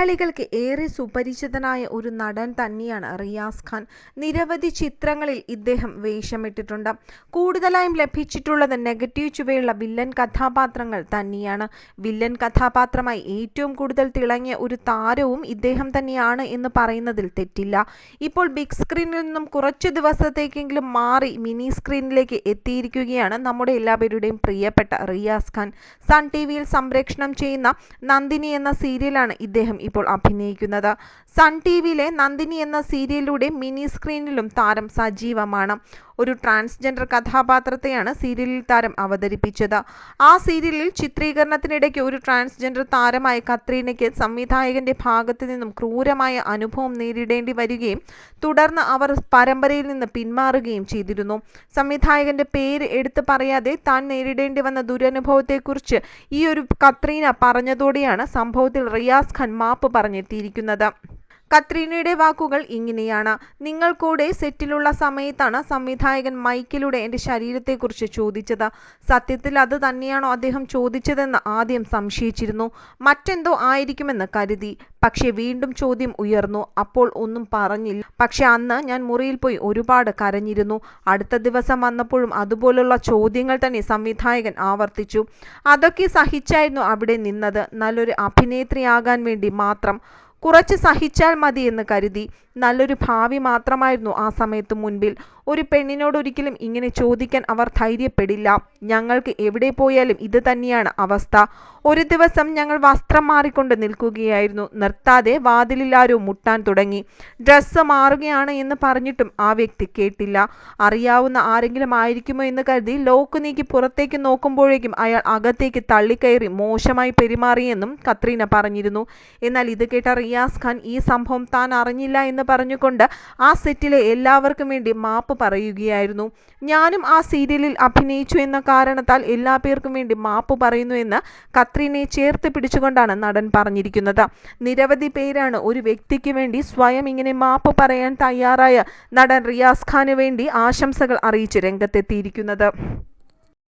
മലയാളികൾക്ക് ഏറെ സുപരിചിതനായ ഒരു നടൻ തന്നെയാണ് റിയാസ് ഖാൻ. നിരവധി ചിത്രങ്ങളിൽ ഇദ്ദേഹം വേഷമിട്ടിട്ടുണ്ട്. കൂടുതലായും ലഭിച്ചിട്ടുള്ളത് നെഗറ്റീവ് ചുവയുള്ള വില്ലൻ കഥാപാത്രങ്ങൾ തന്നെയാണ്. വില്ലൻ കഥാപാത്രമായി ഏറ്റവും കൂടുതൽ തിളങ്ങിയ ഒരു താരവും ഇദ്ദേഹം തന്നെയാണ് എന്ന് പറയുന്നതിൽ തെറ്റില്ല. ഇപ്പോൾ ബിഗ് സ്ക്രീനിൽ നിന്നും കുറച്ചു ദിവസത്തേക്കെങ്കിലും മാറി മിനി സ്ക്രീനിലേക്ക് എത്തിയിരിക്കുകയാണ് നമ്മുടെ എല്ലാവരുടെയും പ്രിയപ്പെട്ട റിയാസ് ഖാൻ. സൺ ടിവിയിൽ സംപ്രേഷണം ചെയ്യുന്ന നന്ദിനി എന്ന സീരിയലാണ് ഇദ്ദേഹം ഇപ്പോൾ അഭിനയിക്കുന്നത്. സൺ ടിവിയിലെ നന്ദിനി എന്ന സീരിയലിലൂടെ മിനി സ്ക്രീനിലും താരം സജീവമാണ്. ഒരു ട്രാൻസ്ജെൻഡർ കഥാപാത്രത്തെയാണ് സീരിയലിൽ താരം അവതരിപ്പിച്ചത്. ആ സീരിയലിൽ ചിത്രീകരണത്തിനിടയ്ക്ക് ഒരു ട്രാൻസ്ജെൻഡർ താരമായ കത്രീനയ്ക്ക് സംവിധായകന്റെ ഭാഗത്തു നിന്നും ക്രൂരമായ അനുഭവം നേരിടേണ്ടി വരികയും തുടർന്ന് അവർ പരമ്പരയിൽ നിന്ന് പിന്മാറുകയും ചെയ്തിരുന്നു. സംവിധായകന്റെ പേര് എടുത്തു പറയാതെ താൻ നേരിടേണ്ടി വന്ന ദുരനുഭവത്തെക്കുറിച്ച് ഈ ഒരു കത്രീന പറഞ്ഞതോടെയാണ് സംഭവത്തിൽ റിയാസ് ഖാൻ മാപ്പ് പറഞ്ഞെത്തിയിരിക്കുന്നത്. കത്രീനയുടെ വാക്കുകൾ ഇങ്ങനെയാണ്: നിങ്ങൾ കൂടെ സെറ്റിലുള്ള സമയത്താണ് സംവിധായകൻ മൈക്കിലൂടെ എൻ്റെ ശരീരത്തെക്കുറിച്ച് ചോദിച്ചത്. സത്യത്തിൽ അത് തന്നെയാണോ അദ്ദേഹം ചോദിച്ചതെന്ന് ആദ്യം സംശയിച്ചിരുന്നു. മറ്റെന്തോ ആയിരിക്കുമെന്ന് കരുതി. പക്ഷേ വീണ്ടും ചോദ്യം ഉയർന്നു. അപ്പോൾ ഒന്നും പറഞ്ഞില്ല. പക്ഷെ അന്ന് ഞാൻ മുറിയിൽ പോയി ഒരുപാട് കരഞ്ഞിരുന്നു. അടുത്ത ദിവസം വന്നപ്പോഴും അതുപോലുള്ള ചോദ്യങ്ങൾ തന്നെ സംവിധായകൻ ആവർത്തിച്ചു. അതൊക്കെ സഹിച്ചായിരുന്നു അവിടെ നിന്നത്. നല്ലൊരു അഭിനേത്രിയാകാൻ വേണ്ടി മാത്രം. കുറച്ച് സഹിച്ചാൽ മതി എന്ന് കരുതി. നല്ലൊരു ഭാവി മാത്രമായിരുന്നു ആ സമയത്ത് മുൻപിൽ. ഒരു പെണ്ണിനോട് ഒരിക്കലും ഇങ്ങനെ ചോദിക്കാൻ അവർ ധൈര്യപ്പെടില്ല. ഞങ്ങൾക്ക് എവിടെ പോയാലും ഇത് തന്നെയാണ് അവസ്ഥ. ഒരു ദിവസം ഞങ്ങൾ വസ്ത്രം മാറിക്കൊണ്ട് നിൽക്കുകയായിരുന്നു. നിർത്താതെ വാതിലിൽ ആരോ മുട്ടാൻ തുടങ്ങി. ഡ്രസ്സ് മാറുകയാണ് എന്ന് പറഞ്ഞിട്ടും ആ വ്യക്തി കേട്ടില്ല. അറിയാവുന്ന ആരെങ്കിലും ആയിരിക്കുമോ എന്ന് കരുതി ലോക്ക് നീക്കി പുറത്തേക്ക് നോക്കുമ്പോഴേക്കും അയാൾ അകത്തേക്ക് തള്ളിക്കയറി മോശമായി പെരുമാറിയെന്നും കത്രീന പറഞ്ഞിരുന്നു. എന്നാൽ ഇത് കേട്ട റിയാസ് ഖാൻ ഈ സംഭവം താൻ അറിഞ്ഞില്ല എന്ന് പറഞ്ഞുകൊണ്ട് ആ സെറ്റിലെ എല്ലാവർക്കും വേണ്ടി മാപ്പ് പറയുകയായിരുന്നു. ഞാനും ആ സീരിയലിൽ അഭിനയിച്ചു എന്ന കാരണത്താൽ എല്ലാ പേർക്കും വേണ്ടി മാപ്പ് പറയുന്നു എന്ന് കത്രീനയെ ചേർത്ത് പിടിച്ചുകൊണ്ടാണ് നടൻ പറഞ്ഞിരിക്കുന്നത്. നിരവധി പേരാണ് ഒരു വ്യക്തിക്ക് വേണ്ടി സ്വയം ഇങ്ങനെ മാപ്പ് പറയാൻ തയ്യാറായ നടൻ റിയാസ് ഖാന് വേണ്ടി ആശംസകൾ അറിയിച്ച് രംഗത്തെത്തിയിരിക്കുന്നത്.